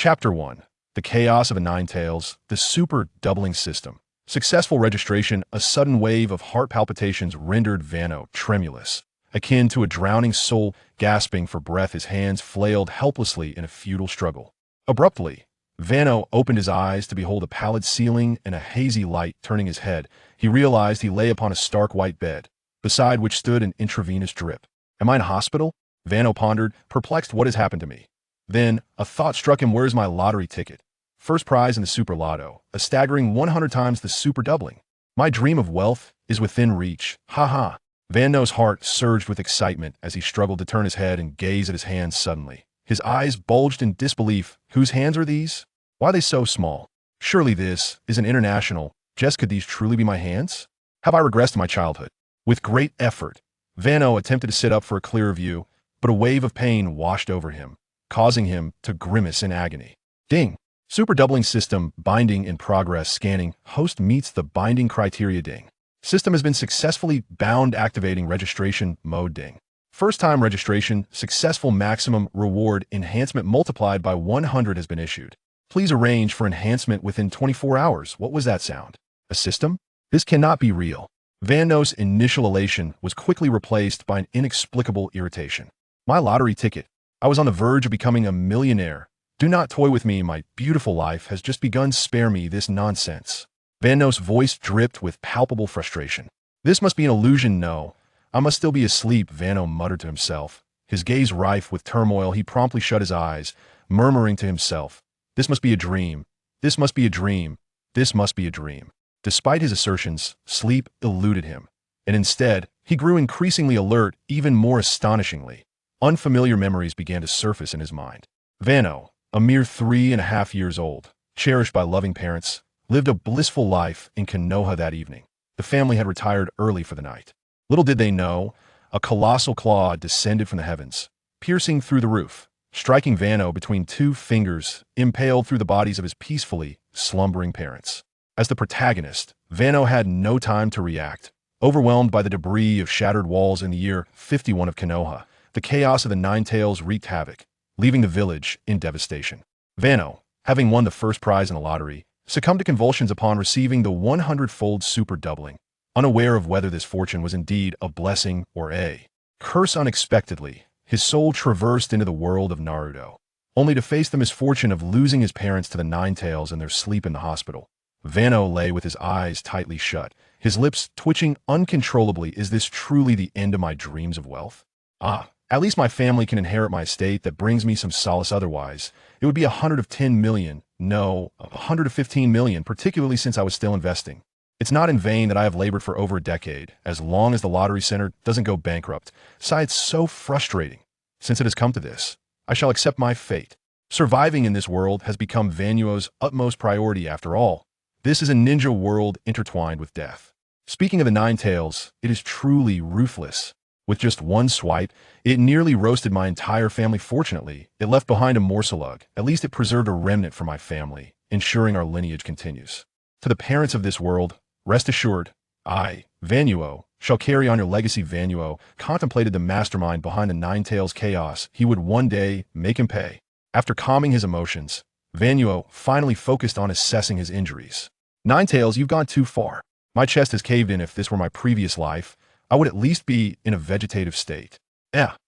Chapter 1. The Chaos of the Ninetales, the Super Doubling System. Successful registration, a sudden wave of heart palpitations rendered Vanno tremulous, akin to a drowning soul gasping for breath. His hands flailed helplessly in a futile struggle. Abruptly, Vanno opened his eyes to behold a pallid ceiling and a hazy light turning his head. He realized he lay upon a stark white bed, beside which stood an intravenous drip. Am I in a hospital? Vanno pondered, perplexed. What has happened to me? Then, a thought struck him. Where's my lottery ticket? First prize in the Super Lotto, a staggering 100 times the Super Doubling. My dream of wealth is within reach. Ha ha. Vanno's heart surged with excitement as he struggled to turn his head and gaze at his hands suddenly. His eyes bulged in disbelief. Whose hands are these? Why are they so small? Surely this is an international. Just could these truly be my hands? Have I regressed to my childhood? With great effort, Vanno attempted to sit up for a clearer view, but a wave of pain washed over him, causing him to grimace in agony. Ding! Super Doubling System, binding in progress. Scanning. Host meets the binding criteria. Ding. System has been successfully bound. Activating registration mode. Ding. First time registration, successful. Maximum reward enhancement multiplied by 100 has been issued. Please arrange for enhancement within 24 hours. What was that sound? A system? This cannot be real. Vanno's initial elation was quickly replaced by an inexplicable irritation. My lottery ticket. I was on the verge of becoming a millionaire. Do not toy with me. My beautiful life has just begun. Spare me this nonsense. Vanno's voice dripped with palpable frustration. This must be an illusion. No, I must still be asleep, Vanno muttered to himself. His gaze rife with turmoil, he promptly shut his eyes, murmuring to himself, this must be a dream. This must be a dream. This must be a dream. Despite his assertions, sleep eluded him, and instead, he grew increasingly alert. Even more astonishingly, unfamiliar memories began to surface in his mind. Vanno, a mere 3.5 years old, cherished by loving parents, lived a blissful life in Konoha that evening. The family had retired early for the night. Little did they know, a colossal claw descended from the heavens, piercing through the roof, striking Vanno between two fingers, impaled through the bodies of his peacefully slumbering parents. As the protagonist, Vanno had no time to react. Overwhelmed by the debris of shattered walls in the year 51 of Konoha, the chaos of the Ninetales wreaked havoc, leaving the village in devastation. Vanno, having won the first prize in the lottery, succumbed to convulsions upon receiving the 100-fold super doubling, unaware of whether this fortune was indeed a blessing or a curse. Unexpectedly, his soul traversed into the world of Naruto, only to face the misfortune of losing his parents to the Ninetales in their sleep in the hospital. Vanno lay with his eyes tightly shut, his lips twitching uncontrollably. Is this truly the end of my dreams of wealth? At least my family can inherit my estate that brings me some solace. Otherwise, it would be 110 million, no, 115 million, particularly since I was still investing. It's not in vain that I have labored for over a decade, as long as the lottery center doesn't go bankrupt. It's so frustrating. Since it has come to this, I shall accept my fate. Surviving in this world has become Vanno's utmost priority. After all, this is a ninja world intertwined with death. Speaking of the Ninetales, it is truly ruthless. With just one swipe, it nearly roasted my entire family. Fortunately, it left behind a morsalug. At least it preserved a remnant for my family, ensuring our lineage continues. To the parents of this world, rest assured, I, Vanno, shall carry on your legacy. Vanno contemplated the mastermind behind the Ninetales chaos. He would one day make him pay. After calming his emotions, Vanno finally focused on assessing his injuries. Ninetales, you've gone too far. My chest has caved in. If this were my previous life, I would at least be in a vegetative state.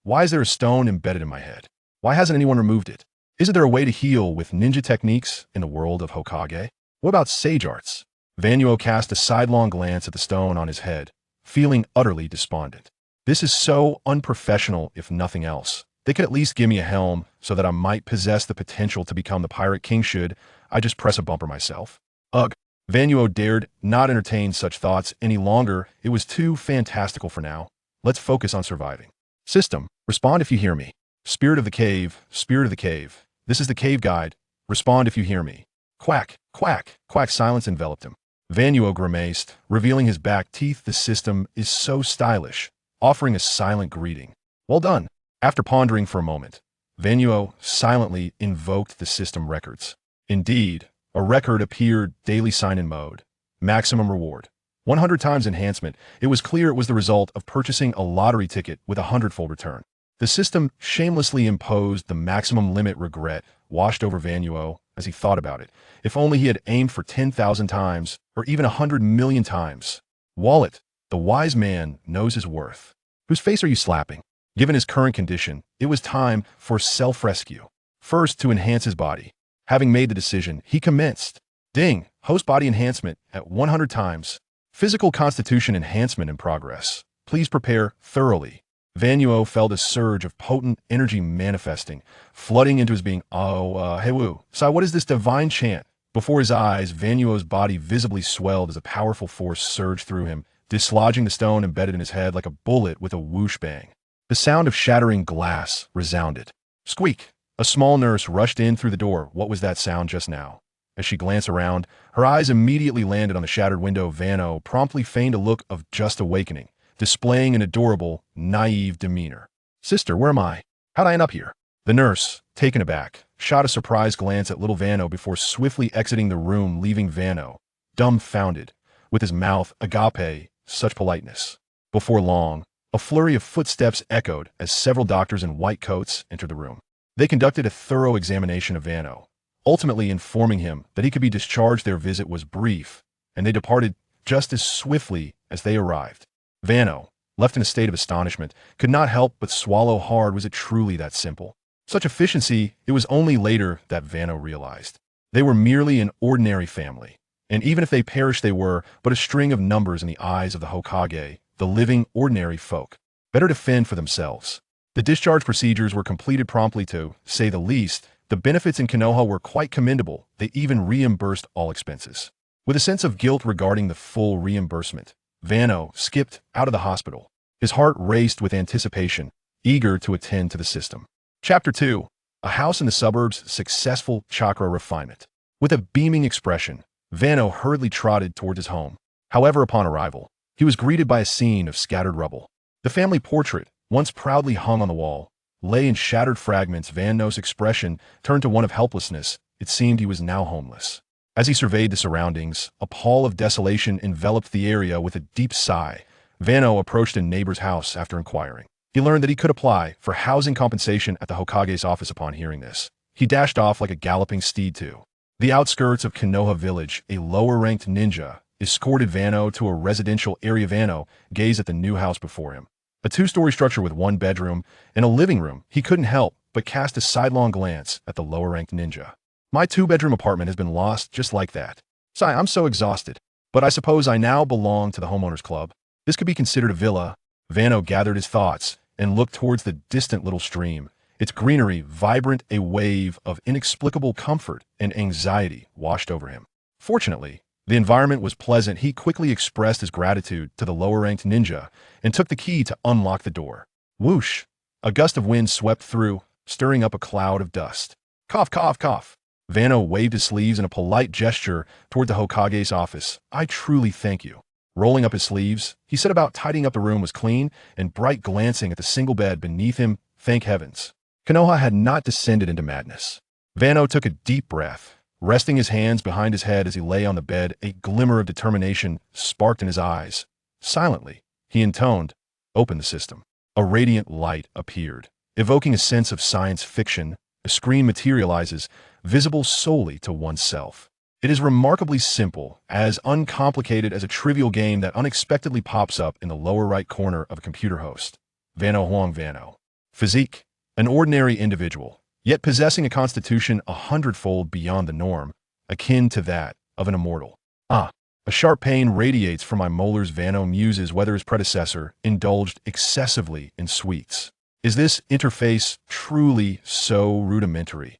Why is there a stone embedded in my head? Why hasn't anyone removed it? Isn't there a way to heal with ninja techniques in the world of Hokage? What about sage arts? Vanno cast a sidelong glance at the stone on his head, feeling utterly despondent. This is so unprofessional. If nothing else, they could at least give me a helm so that I might possess the potential to become the Pirate King. Should I just press a bumper myself? Ugh. Vanno dared not entertain such thoughts any longer. It was too fantastical for now. Let's focus on surviving. System, respond if you hear me. Spirit of the cave, spirit of the cave. This is the cave guide. Respond if you hear me. Quack, quack, quack. Silence enveloped him. Vanno grimaced, revealing his back teeth. The system is so stylish, offering a silent greeting. Well done. After pondering for a moment, Vanno silently invoked the system records. Indeed, a record appeared. Daily sign-in mode. Maximum reward. 100 times enhancement. It was clear it was the result of purchasing a lottery ticket with a 100-fold return. The system shamelessly imposed the maximum limit. Regret. washed over Vannuo as he thought about it. If only he had aimed for 10,000 times, or even 100 million times. Wallet, the wise man knows his worth. Whose face are you slapping? Given his current condition, it was time for self-rescue. First, to enhance his body. Having made the decision, he commenced. Ding! Host body enhancement at 100 times. Physical constitution enhancement in progress. Please prepare thoroughly. Vannuo felt a surge of potent energy manifesting, flooding into his being. Hey woo. Sai, what is this divine chant? Before his eyes, Vannuo's body visibly swelled as a powerful force surged through him, dislodging the stone embedded in his head like a bullet with a whoosh bang. The sound of shattering glass resounded. Squeak! A small nurse rushed in through the door. What was that sound just now? As she glanced around, her eyes immediately landed on the shattered window. Vanno promptly feigned a look of just awakening, displaying an adorable, naive demeanor. Sister, where am I? How'd I end up here? The nurse, taken aback, shot a surprised glance at little Vanno before swiftly exiting the room, leaving Vanno dumbfounded, with his mouth agape, such politeness. Before long, a flurry of footsteps echoed as several doctors in white coats entered the room. They conducted a thorough examination of Vanno, ultimately informing him that he could be discharged. Their visit was brief, and they departed just as swiftly as they arrived. Vanno, left in a state of astonishment, could not help but swallow hard. Was it truly that simple? Such efficiency, it was only later that Vanno realized. They were merely an ordinary family, and even if they perished, they were but a string of numbers in the eyes of the Hokage, the living ordinary folk. Better to fend for themselves. The discharge procedures were completed promptly, to say the least. The benefits in Konoha were quite commendable. They even reimbursed all expenses. With a sense of guilt regarding the full reimbursement, Vanno skipped out of the hospital. His heart raced with anticipation, eager to attend to the system. Chapter 2. A House in the Suburbs. Successful Chakra Refinement. With a beaming expression, Vanno hurriedly trotted towards his home. However, upon arrival, he was greeted by a scene of scattered rubble. The family portrait, once proudly hung on the wall, lay in shattered fragments. Vanno's expression turned to one of helplessness. It seemed he was now homeless. As he surveyed the surroundings, a pall of desolation enveloped the area. With a deep sigh, Vanno approached a neighbor's house. After inquiring, he learned that he could apply for housing compensation at the Hokage's office. Upon hearing this, he dashed off like a galloping steed to the outskirts of Konoha village. A lower-ranked ninja escorted Vanno to a residential area. Vanno gazed at the new house before him. A two-story structure with one bedroom and a living room. He couldn't help but cast a sidelong glance at the lower-ranked ninja. My two-bedroom apartment has been lost just like that. Sigh, I'm so exhausted. But I suppose I now belong to the homeowners club. This could be considered a villa. Vanno gathered his thoughts and looked towards the distant little stream. Its greenery vibrant. A wave of inexplicable comfort and anxiety washed over him. Fortunately, the environment was pleasant. He quickly expressed his gratitude to the lower-ranked ninja and took the key to unlock the door. Whoosh! A gust of wind swept through, stirring up a cloud of dust. Cough, cough, cough. Vanno waved his sleeves in a polite gesture toward the Hokage's office. I truly thank you. Rolling up his sleeves, he set about tidying up. The room was clean and bright, glancing at the single bed beneath him. Thank heavens, Konoha had not descended into madness. Vanno took a deep breath, resting his hands behind his head as he lay on the bed. A glimmer of determination sparked in his eyes. Silently, he intoned, "Open the system." A radiant light appeared, evoking a sense of science fiction. A screen materializes, visible solely to oneself. It is remarkably simple, as uncomplicated as a trivial game that unexpectedly pops up in the lower right corner of a computer host. Vanno Huang Vanno. Physique: an ordinary individual, yet possessing a constitution 100-fold beyond the norm, akin to that of an immortal. A sharp pain radiates from my molars. Vanno muses whether his predecessor indulged excessively in sweets. Is this interface truly so rudimentary?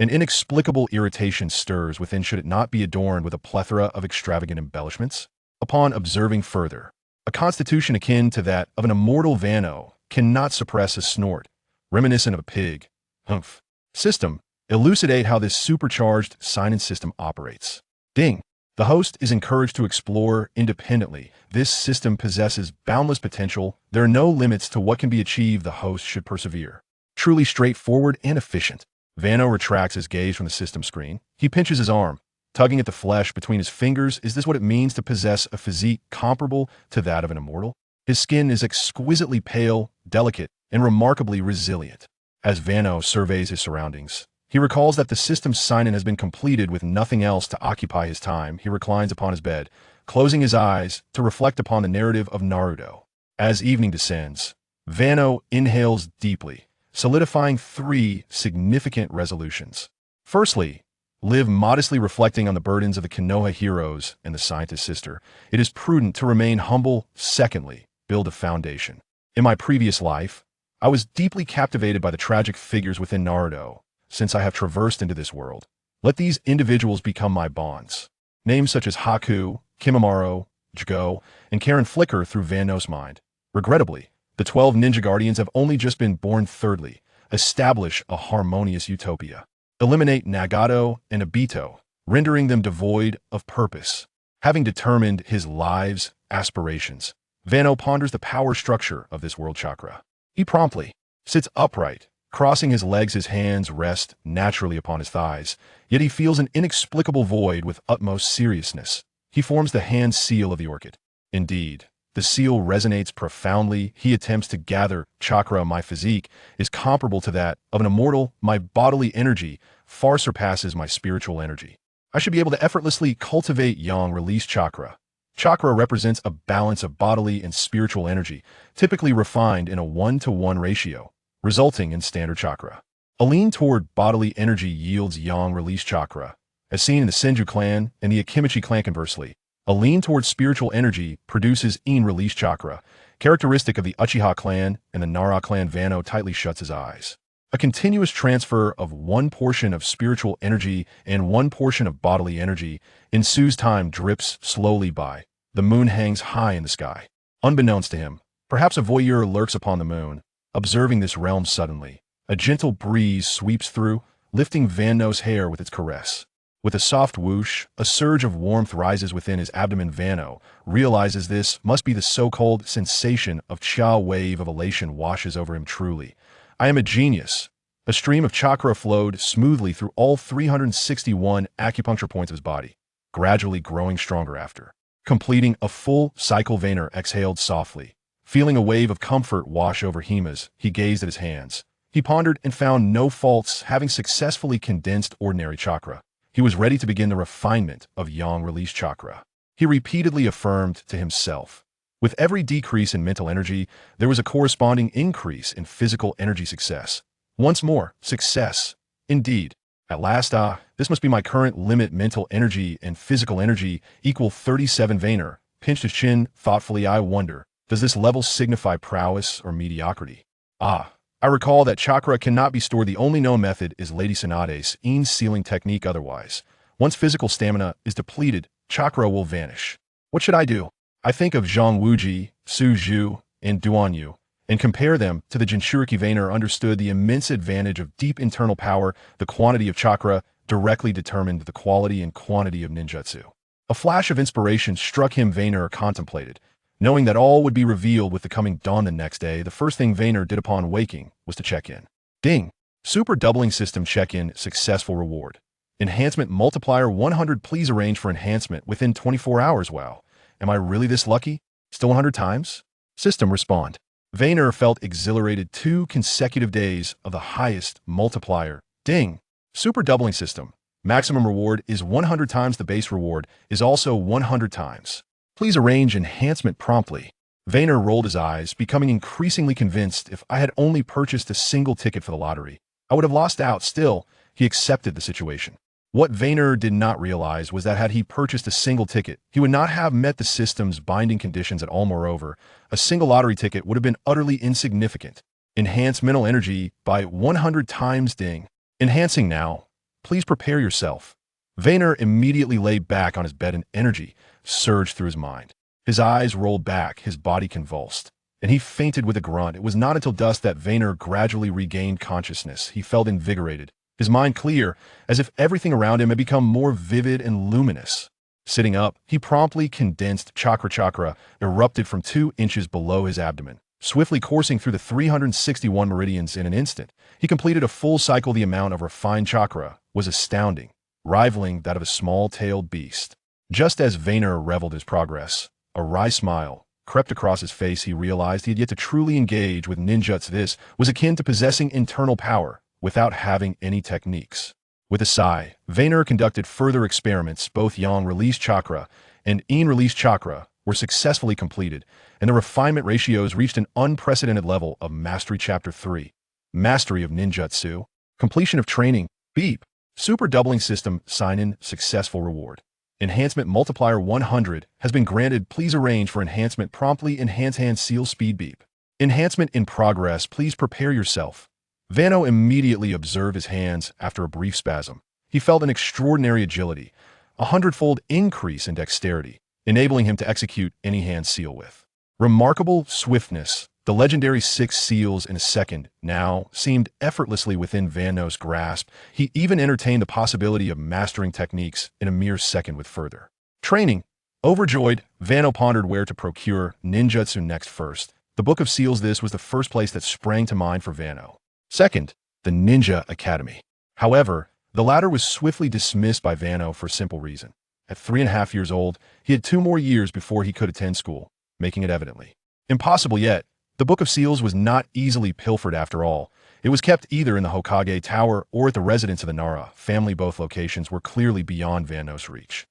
An inexplicable irritation stirs within. Should it not be adorned with a plethora of extravagant embellishments? Upon observing further, a constitution akin to that of an immortal Vanno cannot suppress a snort, reminiscent of a pig. Humph. System: elucidate how this supercharged sign-in system operates. Ding. The host is encouraged to explore independently. This system possesses boundless potential. There are no limits to what can be achieved. The host should persevere. Truly straightforward and efficient. Vanno retracts his gaze from the system screen. He pinches his arm, tugging at the flesh between his fingers. Is this what it means to possess a physique comparable to that of an immortal? His skin is exquisitely pale, delicate, and remarkably resilient. As Vanno surveys his surroundings, He recalls that the system's sign-in has been completed with nothing else to occupy his time. He reclines upon his bed, closing his eyes to reflect upon the narrative of Naruto. As evening descends, Vanno inhales deeply, solidifying 3 significant resolutions. Firstly, live modestly, reflecting on the burdens of the Konoha heroes and the scientist sister. It is prudent to remain humble. Secondly, build a foundation. In my previous life, I was deeply captivated by the tragic figures within Naruto. Since I have traversed into this world, let these individuals become my bonds. Names such as Haku, Kimimaro, Jigo, and Karen flicker through Vanno's mind. Regrettably, the 12 ninja guardians have only just been born. Thirdly, establish a harmonious utopia. Eliminate Nagato and Obito, rendering them devoid of purpose. Having determined his life's aspirations, Vanno ponders the power structure of this world chakra. He promptly sits upright, crossing his legs. His hands rest naturally upon his thighs, yet he feels an inexplicable void. With utmost seriousness, he forms the hand seal of the orchid. Indeed, the seal resonates profoundly. He attempts to gather chakra. My physique is comparable to that of an immortal. My bodily energy far surpasses my spiritual energy. I should be able to effortlessly cultivate yang release chakra. Chakra represents a balance of bodily and spiritual energy, typically refined in a 1-to-1 ratio, resulting in standard chakra. A lean toward bodily energy yields yang release chakra, as seen in the Senju clan and the Akimichi clan. Conversely, a lean towards spiritual energy produces in release chakra, characteristic of the Uchiha clan and the Nara clan. Vanno tightly shuts his eyes. A continuous transfer of one portion of spiritual energy and one portion of bodily energy ensues. Time drips slowly by. The moon hangs high in the sky. Unbeknownst to him, perhaps a voyeur lurks upon the moon, observing this realm. Suddenly, a gentle breeze sweeps through, lifting Vanno's hair with its caress. With a soft whoosh, a surge of warmth rises within his abdomen. Vanno realizes this must be the so-called sensation of cha. Wave of elation washes over him. Truly, I am a genius. A stream of chakra flowed smoothly through all 361 acupuncture points of his body, gradually growing stronger. After completing a full cycle, Vanno exhaled softly. Feeling a wave of comfort wash over him as he gazed at his hands, he pondered and found no faults. Having successfully condensed ordinary chakra, he was ready to begin the refinement of yang release chakra. He repeatedly affirmed to himself. With every decrease in mental energy, there was a corresponding increase in physical energy. Success. Once more, success. Indeed. At last, this must be my current limit. Mental energy and physical energy equal 37. Vanno pinched his chin thoughtfully. I wonder, does this level signify prowess or mediocrity? I recall that chakra cannot be stored. The only known method is Lady Sonade's sealing technique. Otherwise, once physical stamina is depleted, chakra will vanish. What should I do? I think of Zhang Wuji, Su Zhu, and Duan Yu, and compare them to the Jinchuriki. Vanno understood the immense advantage of deep internal power. The quantity of chakra directly determined the quality and quantity of ninjutsu. A flash of inspiration struck him. Vanno contemplated. Knowing that all would be revealed with the coming dawn the next day, the first thing Vanno did upon waking was to check in. Ding! Super Doubling System check-in successful. Reward. Enhancement multiplier 100. Please arrange for enhancement within 24 hours. Wow. Am I really this lucky? Still 100 times? System respond. Vanno felt exhilarated. 2 consecutive days of the highest multiplier. Ding! Super Doubling System. Maximum reward is 100 times. The base reward is also 100 times. Please arrange enhancement promptly. Vanno rolled his eyes, becoming increasingly convinced if I had only purchased a single ticket for the lottery, I would have lost out. Still, he accepted the situation. What Vanno did not realize was that had he purchased a single ticket, he would not have met the system's binding conditions at all. Moreover, a single lottery ticket would have been utterly insignificant. Enhance mental energy by 100 times. Ding. Enhancing now. Please prepare yourself. Vanno immediately lay back on his bed and energy surged through his mind. His eyes rolled back, his body convulsed, and he fainted with a grunt. It was not until dusk that Vanno gradually regained consciousness. He felt invigorated, his mind clear, as if everything around him had become more vivid and luminous. Sitting up, he promptly condensed chakra erupted from 2 inches below his abdomen, swiftly coursing through the 361 meridians in an instant. He completed a full cycle. The amount of refined chakra was astounding, rivaling that of a small-tailed beast. Just as Vanno reveled his progress, a wry smile crept across his face. He realized he had yet to truly engage with ninjutsu. This was akin to possessing internal power, without having any techniques. With a sigh, Vanner conducted further experiments. Both yang release chakra and yin release chakra were successfully completed, and the refinement ratios reached an unprecedented level of mastery. Chapter 3. Mastery of Ninjutsu. Completion of training. Beep. Super Doubling System. Sign-in. Successful reward. Enhancement multiplier 100 has been granted. Please arrange for enhancement promptly. Enhance hand seal speed. Beep. Enhancement in progress. Please prepare yourself. Vanno immediately observed his hands after a brief spasm. He felt an extraordinary agility, a hundredfold increase in dexterity, enabling him to execute any hand seal with remarkable swiftness. The legendary 6 seals in a second now seemed effortlessly within Vanno's grasp. He even entertained the possibility of mastering techniques in a mere second with further training. Overjoyed, Vanno pondered where to procure ninjutsu next. First, the Book of Seals. This was the first place that sprang to mind for Vanno. Second, the Ninja Academy. However, the latter was swiftly dismissed by Vanno for a simple reason. At 3.5 years old, he had 2 more years before he could attend school, making it evidently impossible. Yet, the Book of Seals was not easily pilfered after all. It was kept either in the Hokage Tower or at the residence of the Nara family. Both locations were clearly beyond Vanno's reach.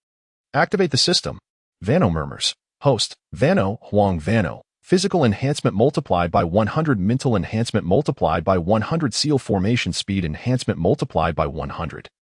Activate the system. Vanno murmurs. Host, Vanno, Huang Vanno. Physical enhancement multiplied by 100. Mental enhancement multiplied by 100. Seal formation speed enhancement multiplied by 100.